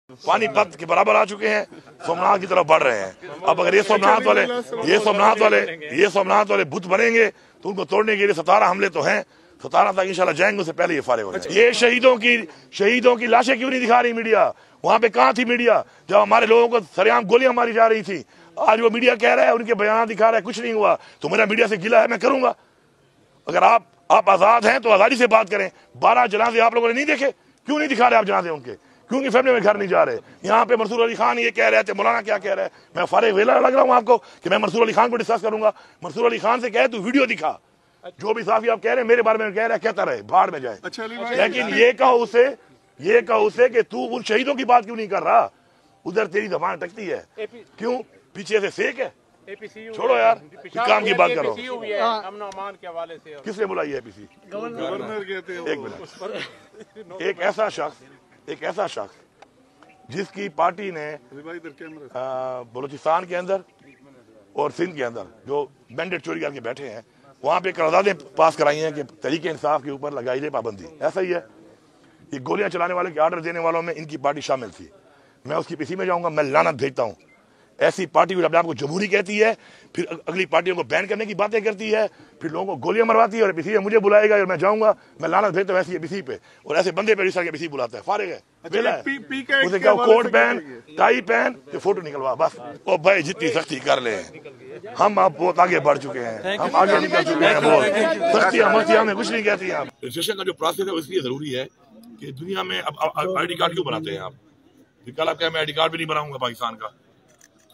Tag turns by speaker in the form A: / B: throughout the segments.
A: पानीपत के बराबर आ चुके हैं, सोमनाथ की तरफ बढ़ रहे हैं। अब अगर ये सोमनाथ वाले बुत बनेंगे तो उनको तोड़ने के लिए 17 हमले तो हैं, 17 तक इंशाल्लाह जाएंगे, उससे पहले ये फारिग हो जाए। ये शहीदों की लाशें क्यों नहीं दिखा रही मीडिया? वहां पे कहाँ थी मीडिया जब हमारे लोगों को सरेआम गोलियां मारी जा रही थी? आज वो मीडिया कह रहा है, उनके बयान दिखा रहा है, कुछ नहीं हुआ। तो मेरा मीडिया से गिला है, मैं करूंगा। अगर आप आजाद हैं तो आजादी से बात करें। 12 जनाजे आप लोगों ने नहीं देखे, क्यों नहीं दिखा रहे आप जनाजे उनके? क्यों उनकी फैमिली में घर नहीं जा रहे? यहाँ पे मंसूर अली खान ये कह रहे थे, मौलाना क्या कह रहे हैं? मैं फारिग वेला लग रहा हूँ आपको कि मैं मंसूर अली खान को डिस्कस करूंगा। मंसूर अली खान से कहे तू वीडियो दिखा, जो भी साफी आप कह रहे हैं मेरे बारे में कह रहे हैं, कहता रहे, भाड़ में जाए। लेकिन ये कहो उसे कि तू उन शहीदों की बात क्यों नहीं कर रहा? उधर तेरी जबान अटकती है, क्यों? पीछे से सेक है। छोड़ो यार, काम की बात करो। किसने बुलाई है एपीसी? गवर्नर। एक मिनट, एक ऐसा शख्स जिसकी पार्टी ने बलूचिस्तान के अंदर और सिंध के अंदर जो मैंडेट चोरी करके बैठे हैं, वहां पे करारदादें पास कराई हैं कि तहरीक इंसाफ के ऊपर लगाई जाए पाबंदी। ऐसा ही है, ये गोलियां चलाने वाले के ऑर्डर देने वालों में इनकी पार्टी शामिल थी। मैं उसकी पीसी में जाऊंगा, मैं लानत भेजता हूँ। ऐसी पार्टी अपने आप को जमहूरी कहती है, फिर अगली पार्टियों को बैन करने की बातें करती है, फिर लोगों को गोलियां मरवाती है, और एपीसी मुझे बुलाएगा और मैं जाऊंगा, मैं लानत भेजता हूँ ऐसी एपीसी पे। और ऐसे बंदे पे एपीसी बुलाता है, फारिग है, बेला है। उसे क्या कोट पहन, टाई पहन, तो फोटो निकलवा, बस। ओ भाई जितनी सख्ती कर ले, हम अब बहुत आगे बढ़ चुके हैं, हम आगे निकल चुके हैं बहुत। सख्तियां मस्तियां में कुछ नहीं कहती हैं। रजिस्ट्रेशन का जो प्रोसेस है वो इसलिए जरूरी है कि दुनिया में अब ID कार्ड क्यों बनाते हैं आप? कल आप क्या मैं ID कार्ड भी नहीं बनाऊंगा पाकिस्तान का?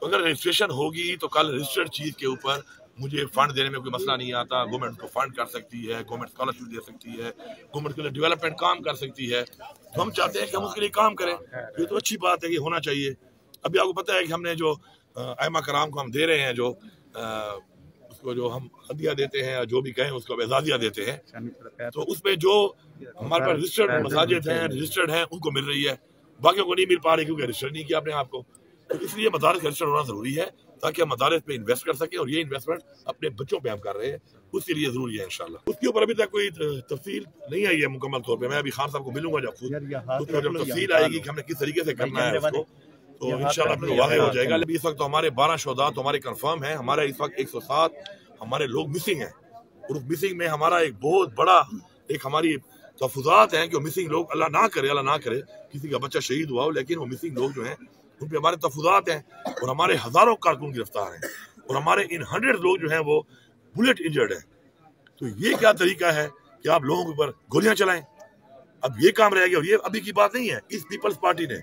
A: तो अगर रजिस्ट्रेशन होगी तो कल रजिस्टर्ड चीज के ऊपर मुझे फंड देने में कोई मसला नहीं आता। गवर्नमेंट को फंड कर सकती है, गवर्नमेंट स्कॉलरशिप दे सकती है, गवर्नमेंट के लिए डेवलपमेंट काम कर सकती है। तो हम चाहते हैं कि हम उसके लिए काम करें, ये तो अच्छी बात है कि होना चाहिए। अभी आपको पता है कि हमने जो आइमा कराम को हम दे रहे हैं, जो उसको जो हम हदिया देते हैं, जो भी कहें उसको एजाजिया देते हैं, तो उसमें जो हमारे पास रजिस्टर्ड मसाजिद हैं, रजिस्टर्ड हैं, उनको मिल रही है, बाकियों को नहीं मिल पा रही क्योंकि रजिस्टर नहीं किया आपने आपको। तो इसलिए मदारस रजिस्टर होना जरूरी है ताकि हम मदारस पे इन्वेस्ट कर सकें, और ये इन्वेस्टमेंट अपने बच्चों पे हम कर रहे हैं, उसके लिए जरूरी है इंशाल्लाह। उसके ऊपर अभी तक कोई तफसील नहीं आई है मुकम्मल तौर पे। मैं अभी खान साहब को मिलूंगा जब तफसील आएगी कि हमने किस तरीके से करना है उसको, तो इंशाल्लाह वाक़ई हो जाएगा। लेकिन इस वक्त हमारे 12 शोधा तो हमारे कंफर्म है। हमारे इस वक्त 107 हमारे लोग मिसिंग हैं, और उस मिसिंग में हमारा एक बहुत बड़ा एक हमारी तहफ़्फ़ुज़ात हैं कि वो मिसिंग लोग, अल्लाह ना करे किसी का बच्चा शहीद हुआ हो, लेकिन वो मिसिंग लोग जो हैं उन पे हमारे तहफ़्फ़ुज़ात हैं, और हमारे हज़ारों कारकुन गिरफ्तार हैं, और हमारे इन 100 लोग जो हैं वो बुलेट इंजर्ड हैं। तो ये क्या तरीका है कि आप लोगों के ऊपर गोलियां चलाएं? अब ये काम रह गया, और ये अभी की बात नहीं है। इस पीपल्स पार्टी ने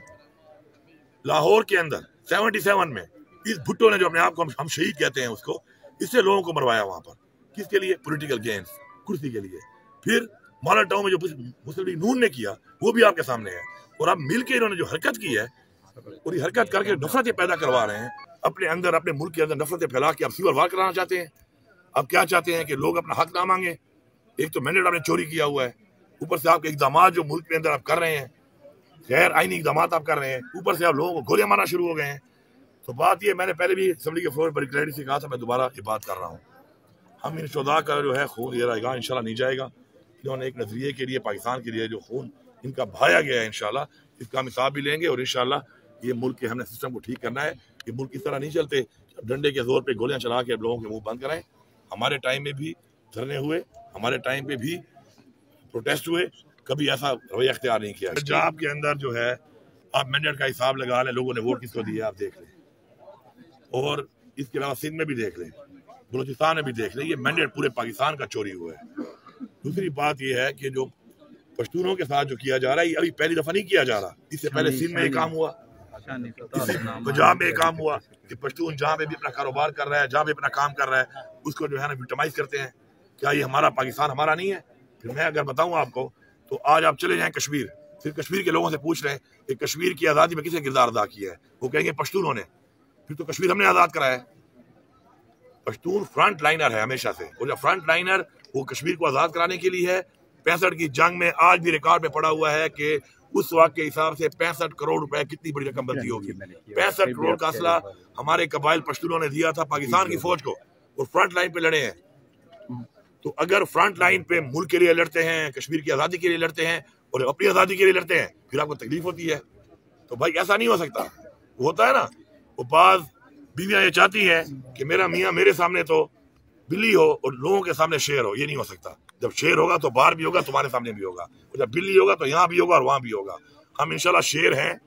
A: लाहौर के अंदर 77 में इस भुट्टो ने, जो अपने आप को हम शहीद कहते हैं उसको, इससे लोगों को मरवाया वहां पर। किसके लिए? पॉलिटिकल गेन्स, कुर्सी के लिए। फिर माला टाउन में जो मुस्लिम लीग नून ने किया वो भी आपके सामने है। और अब मिलकर इन्होंने जो हरकत की है, और ये हरकत करके नफरतें पैदा करवा रहे हैं अपने अंदर, अपने मुल्क के अंदर नफरतें फैला के आप सिविल वार कराना चाहते हैं। अब क्या चाहते हैं कि लोग अपना हक ना मांगे? एक तो मैंडेट आपने चोरी किया हुआ है, ऊपर से आपके इकदाम जो मुल्क के अंदर आप कर रहे हैं, गैर आईनी इकदाम आप कर रहे हैं, ऊपर से आप लोगों को गोलियां मारना शुरू हो गए हैं। तो बात ये, मैंने पहले भी असेंबली के फ्लोर पर क्लैरिटी से कहा था, मैं दोबारा ये बात कर रहा हूँ, हम इन शोधा का जो है खून ये रहेगा, इंशाल्लाह नहीं जाएगा। इन्होंने एक नजरिए के लिए, पाकिस्तान के लिए जो खून इनका बहाया गया है, इंशाल्लाह इसका हम हिसाब भी लेंगे, और इंशाल्लाह ये मुल्क के हमने सिस्टम को ठीक करना है। ये मुल्क इस तरह नहीं चलते डंडे के जोर पे गोलियां चला के लोगों के मुंह बंद कराएं। हमारे टाइम में भी धरने हुए, हमारे टाइम पे भी प्रोटेस्ट हुए, कभी ऐसा रवैया अख्तियार नहीं किया। पंजाब के अंदर जो है आप मैंडेट का हिसाब लगा लें, लोगों ने वोट किसको दिए आप देख लें, और इसके अलावा सिंध में भी देख लें, बलूचिस्तान में भी देख लें, ये मैंडेट पूरे पाकिस्तान का चोरी हुआ है। दूसरी बात यह है कि जो पश्तूनों के साथ जो किया जा रहा है, ये अभी पहली दफा नहीं किया जा रहा। इससे पहले सिंध में एक काम हुआ, पंजाब में एक काम हुआ कि पश्तून जहाँ पे भी अपना कारोबार कर रहा है, जहाँ पे अपना काम कर रहा है, उसको जो है ना विक्टिमाइज करते हैं। क्या ये हमारा पाकिस्तान हमारा नहीं है? फिर मैं अगर बताऊं आपको, तो आज आप चले जाएं कश्मीर, फिर कश्मीर के लोगों से पूछ रहे हैं कि कश्मीर की आज़ादी में किसने किरदार अदा किया है, वो कहेंगे पश्तूनों ने। फिर तो कश्मीर हमने आज़ाद कराया है। पश्तून फ्रंट लाइनर है हमेशा से, और जब फ्रंट लाइनर वो कश्मीर को आज़ाद कराने के लिए है। 65 की जंग में आज भी रिकॉर्ड में पड़ा हुआ है कि उस वक्त के हिसाब से 65 करोड़ रुपए कितनी बड़ी रकम बनती होगी। 65 करोड़ का असला हमारे कबाइल पश्तूनों ने दिया था पाकिस्तान की फौज को, और फ्रंट लाइन पे लड़े हैं। तो अगर फ्रंट लाइन पे मुल्क के लिए लड़ते हैं, कश्मीर की आज़ादी के लिए लड़ते हैं, और अपनी आज़ादी के लिए लड़ते हैं, फिर आपको तकलीफ होती है। तो भाई ऐसा नहीं हो सकता। होता है ना, वो बाज बीवियां ये चाहती हैं कि मेरा मियाँ मेरे सामने तो बिल्ली हो और लोगों के सामने शेर हो। ये नहीं हो सकता। जब शेर होगा तो बाहर भी होगा, तुम्हारे सामने भी होगा, और जब बिल्ली होगा तो यहाँ भी होगा और वहां भी होगा। हम इंशाल्लाह शेर हैं,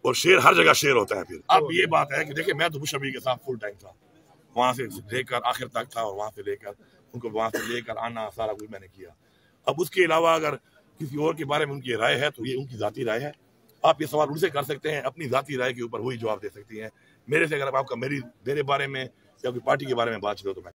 A: और शेर हर जगह शेर होता है। फिर अब ये बात है कि देखिए, मैं तो मुशर्रफ के साथ फुल टाइम था, वहां से लेकर आखिर तक था, और वहां से लेकर उनको वहां से लेकर आना सारा कुछ मैंने किया। अब उसके अलावा अगर किसी और के बारे में उनकी राय है तो ये उनकी जाती राय है। आप ये सवाल उनसे कर सकते हैं, अपनी जाती राय के ऊपर वही जवाब दे सकती हैं। मेरे से अगर आपका मेरे बारे में या कोई पार्टी के बारे में बात करो तो मैं